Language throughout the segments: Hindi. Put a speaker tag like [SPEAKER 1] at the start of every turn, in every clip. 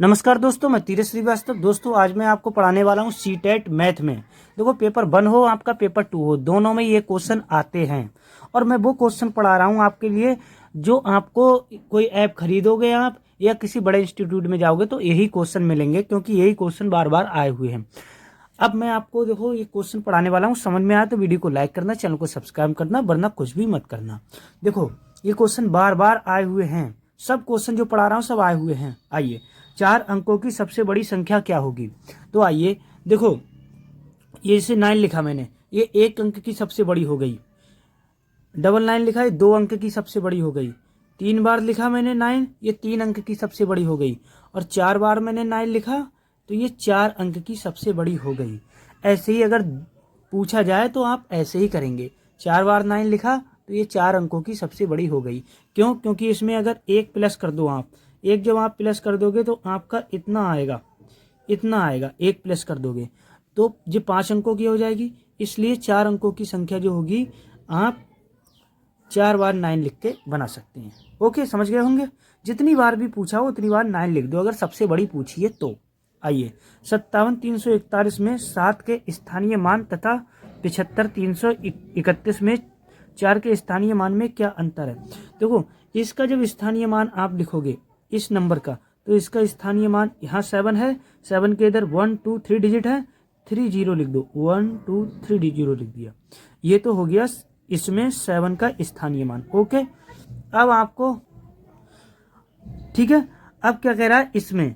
[SPEAKER 1] नमस्कार दोस्तों, मैं तीरथ श्रीवास्तव। दोस्तों आज मैं आपको पढ़ाने वाला हूँ सीटेट मैथ में। देखो, पेपर 1 हो आपका पेपर 2 हो, दोनों में ये क्वेश्चन आते हैं। और मैं वो क्वेश्चन पढ़ा रहा हूँ आपके लिए जो आपको कोई ऐप खरीदोगे आप या किसी बड़े इंस्टीट्यूट में जाओगे तो यही क्वेश्चन मिलेंगे, क्योंकि यही क्वेश्चन बार बार आए हुए हैं। अब मैं आपको देखो ये क्वेश्चन पढ़ाने वाला हूँ। समझ में आया तो वीडियो को लाइक करना, चैनल को सब्सक्राइब करना, वरना कुछ भी मत करना। देखो ये क्वेश्चन बार बार आए हुए हैं, सब क्वेश्चन जो पढ़ा रहा हूँ सब आए हुए हैं। आइए, 4 अंकों की सबसे बड़ी संख्या क्या होगी। तो आइए देखो, ये जैसे 9 लिखा मैंने, ये 1 अंक की सबसे बड़ी हो गई। 9 लिखा है, 2 अंक की सबसे बड़ी हो गई। 3 बार लिखा मैंने 9, ये 3 अंक की सबसे बड़ी हो गई। और 4 बार मैंने 9 लिखा तो ये 4 अंक की सबसे बड़ी हो गई। ऐसे ही अगर पूछा जाए तो आप ऐसे ही करेंगे। 4 बार 9 लिखा तो ये 4 अंकों की सबसे बड़ी हो गई। क्यों? क्योंकि इसमें अगर 1 प्लस कर दो आप, एक जब आप प्लस कर दोगे तो आपका इतना आएगा, इतना आएगा। 1 प्लस कर दोगे तो ये 5 अंकों की हो जाएगी। इसलिए 4 अंकों की संख्या जो होगी आप 4 बार 9 लिख के बना सकते हैं। ओके, समझ गए होंगे। जितनी बार भी पूछा हो उतनी बार 9 लिख दो, अगर सबसे बड़ी पूछिए तो। आइए, 57,341 में 7 के स्थानीय मान तथा 75,331 में 4 के स्थानीय मान में क्या अंतर है। देखो, इसका जब स्थानीय मान आप लिखोगे इस नंबर का, तो इसका स्थानीय मान यहाँ 7 है। 7 के इधर 1 2 3 डिजिट है, 3 0 लिख दो। 1 2 3 0 लिख दिया। ये तो हो गया इसमें 7 का स्थानीय मान। ओके, अब आपको ठीक है। अब क्या कह रहा है इसमें,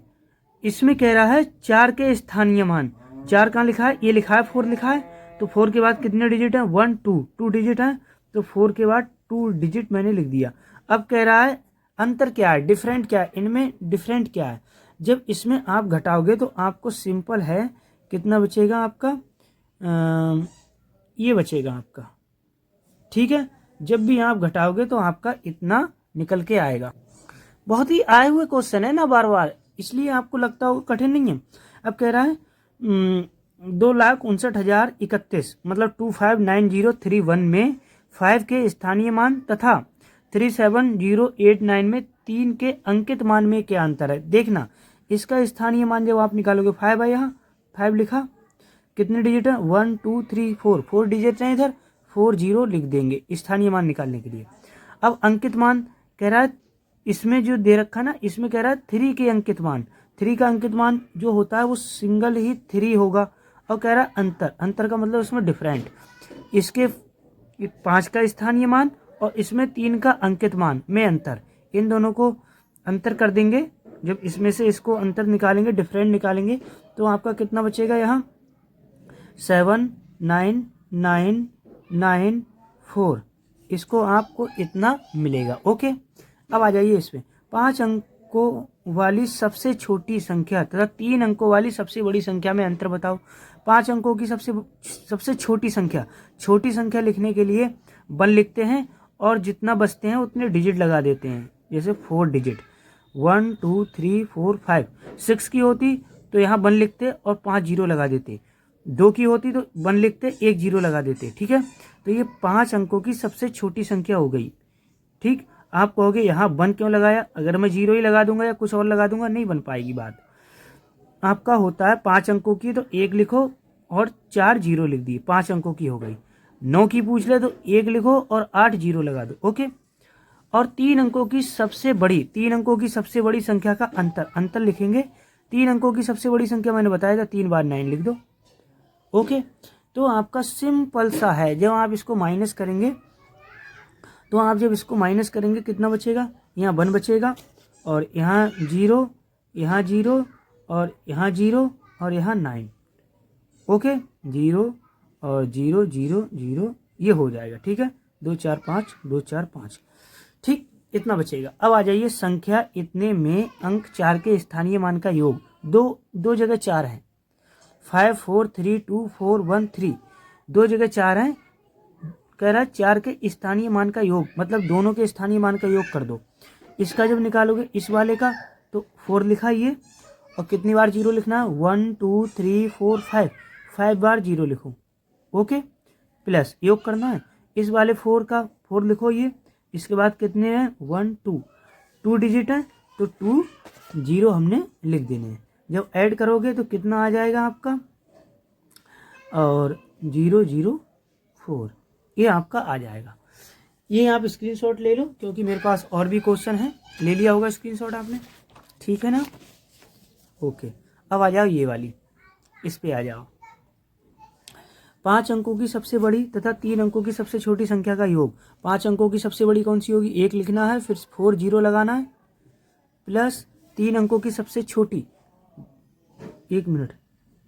[SPEAKER 1] इसमें कह रहा है 4 के स्थानीय मान। 4 कहाँ लिखा है? ये लिखा है 4 लिखा है। तो 4 के बाद कितने डिजिट है? 1 2 2 डिजिट है। तो 4 के बाद 2 डिजिट मैंने लिख दिया। अब कह रहा है अंतर क्या है, डिफरेंट क्या है, इनमें डिफरेंट क्या है। जब इसमें आप घटाओगे तो आपको सिंपल है, कितना बचेगा आपका, ये बचेगा आपका। ठीक है, जब भी आप घटाओगे तो आपका इतना निकल के आएगा। बहुत ही आए हुए क्वेश्चन है ना बार बार, इसलिए आपको लगता होगा कठिन नहीं है। अब कह रहा है 2,59,031 मतलब 259031 में 5 के स्थानीय मान तथा 37089 में 3 के अंकित मान में क्या अंतर है। देखना, इसका स्थानीय मान जब आप निकालोगे 5 है, यहाँ 5 लिखा, कितने डिजिट है? 1 2 3 4, 4 डिजिट है इधर, 4 0 लिख देंगे स्थानीय मान निकालने के लिए। अब अंकित मान कह रहा है, इसमें जो दे रखा ना, इसमें कह रहा है 3 के अंकित मान। 3 का अंकित मान जो होता है वो सिंगल ही 3 होगा। और कह रहा है अंतर, अंतर का मतलब इसमें डिफरेंट, इसके 5 का स्थानीय मान और इसमें 3 का अंकित मान में अंतर, इन दोनों को अंतर कर देंगे। जब इसमें से इसको अंतर निकालेंगे, डिफरेंट निकालेंगे, तो आपका कितना बचेगा यहाँ 79994, इसको आपको इतना मिलेगा। ओके, अब आ जाइए इसमें 5 अंकों वाली सबसे छोटी संख्या तथा 3 अंकों वाली सबसे बड़ी संख्या में अंतर बताओ। 5 अंकों की सबसे छोटी संख्या, छोटी संख्या लिखने के लिए 1 लिखते हैं और जितना बचते हैं उतने डिजिट लगा देते हैं। जैसे 4 डिजिट, 1 2 3 4 5। 6 की होती तो यहाँ 1 लिखते और 5 जीरो लगा देते। 2 की होती तो 1 लिखते 1 जीरो लगा देते। ठीक है, तो ये 5 अंकों की सबसे छोटी संख्या हो गई। ठीक, आप कहोगे यहाँ 1 क्यों लगाया, अगर मैं 0 ही लगा दूंगा या कुछ और लगा दूंगा नहीं बन पाएगी बात। आपका होता है 5 अंकों की तो 1 लिखो और 4 जीरो लिख दिए, 5 अंकों की हो गई। 9 की पूछ ले तो 1 लिखो और 8 जीरो लगा दो। ओके, और 3 अंकों की सबसे बड़ी, 3 अंकों की सबसे बड़ी संख्या का अंतर, अंतर लिखेंगे। 3 अंकों की सबसे बड़ी संख्या मैंने बताया था, 3 बार 9 लिख दो। ओके, तो आपका सिंपल सा है। जब आप इसको माइनस करेंगे तो आप जब इसको माइनस करेंगे कितना बचेगा, यहाँ 1 बचेगा और यहाँ 0, यहाँ 0 और यहाँ 0 और यहाँ 9। ओके, 0 और 0 0 0, ये हो जाएगा। ठीक है, 2 4 5 2 4 5, ठीक, इतना बचेगा। अब आ जाइए संख्या इतने में अंक 4 के स्थानीय मान का योग। दो जगह 4 है, 5 4 3 2 4 1 3, 2 जगह 4 है। कह रहा है 4 के स्थानीय मान का योग, मतलब दोनों के स्थानीय मान का योग कर दो। इसका जब निकालोगे इस वाले का तो 4 लिखा ये, और कितनी बार 0 लिखना है, 1 2 3 4 5, 5 बार 0 लिखो। ओके, प्लस योग करना है इस वाले 4 का, 4 लिखो ये। इसके बाद कितने हैं, 1 2, 2 डिजिट है तो 2 0 हमने लिख देने हैं। जब ऐड करोगे तो कितना आ जाएगा आपका, और 0 0 4, ये आपका आ जाएगा। ये आप स्क्रीनशॉट ले लो, क्योंकि मेरे पास और भी क्वेश्चन है। ले लिया होगा स्क्रीनशॉट आपने, ठीक है ना। ओके, अब आ जाओ ये वाली, इस पे आ जाओ। 5 अंकों की सबसे बड़ी तथा 3 अंकों की सबसे छोटी संख्या का योग। 5 अंकों की सबसे बड़ी कौन सी होगी, 1 लिखना है, फिर 4 0 लगाना है, प्लस 3 अंकों की सबसे छोटी, 1 मिनट,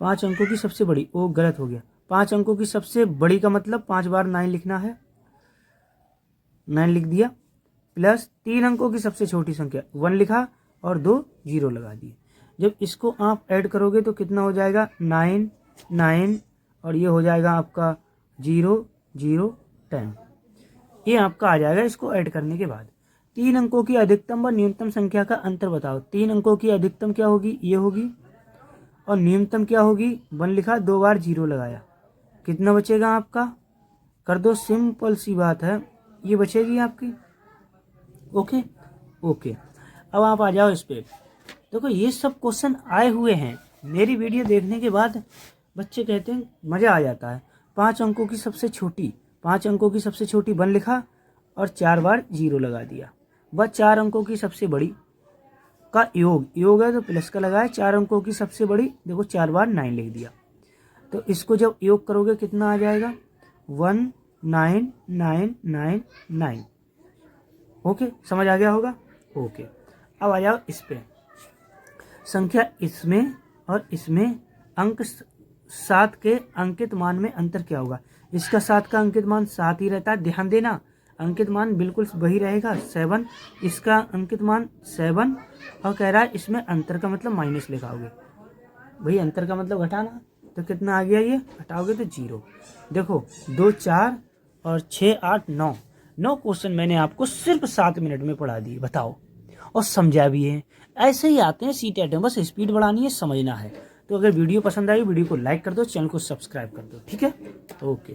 [SPEAKER 1] 5 अंकों की सबसे बड़ी, ओ गलत हो गया, 5 अंकों की सबसे बड़ी का मतलब 5 बार 9 लिखना है, 9 लिख दिया, प्लस 3 अंकों की सबसे छोटी संख्या 1 लिखा और 2 0 लगा दिए। जब इसको आप ऐड करोगे तो कितना हो जाएगा, 9 9, और ये हो जाएगा आपका 0 0 10। ये आपका आ जाएगा इसको ऐड करने के बाद। 3 अंकों की अधिकतम व न्यूनतम संख्या का अंतर बताओ। 3 अंकों की अधिकतम क्या होगी, ये होगी, और न्यूनतम क्या होगी, 1 लिखा, 2 बार 0 लगाया, कितना बचेगा आपका, कर दो, सिंपल सी बात है, ये बचेगी आपकी। ओके ओके, अब आप आ जाओ इस पे। देखो ये सब क्वेश्चन आए हुए हैं, मेरी वीडियो देखने के बाद बच्चे कहते हैं मज़ा आ जाता है। 5 अंकों की सबसे छोटी, 5 अंकों की सबसे छोटी 1 लिखा और 4 बार 0 लगा दिया। बस 4 अंकों की सबसे बड़ी का योग, योग है तो प्लस का लगाया, 4 अंकों की सबसे बड़ी, देखो 4 बार 9 लिख दिया। तो इसको जब योग करोगे कितना आ जाएगा, 1 9 9 9 9। ओके, समझ आ गया होगा। ओके, अब आ जाओ इस पे। संख्या इसमें और इसमें अंक 7 के अंकित मान में अंतर क्या होगा। इसका 7 का अंकित मान 7 ही रहता है, ध्यान देना, अंकित मान बिल्कुल वही रहेगा 7। इसका अंकित मान 7, और कह रहा है इसमें अंतर का मतलब माइनस लिखाओगे। भाई अंतर का मतलब घटाना, तो कितना आ गया, ये हटाओगे तो 0। देखो 2 4 और 6 8 9, 9 क्वेश्चन मैंने आपको सिर्फ 7 मिनट में पढ़ा दिए, बताओ, और समझा भी है। ऐसे ही आते हैं सीटेट में, बस स्पीड बढ़ानी है, समझना है। तो अगर वीडियो पसंद आई, वीडियो को लाइक कर दो, चैनल को सब्सक्राइब कर दो, ठीक है। ओके।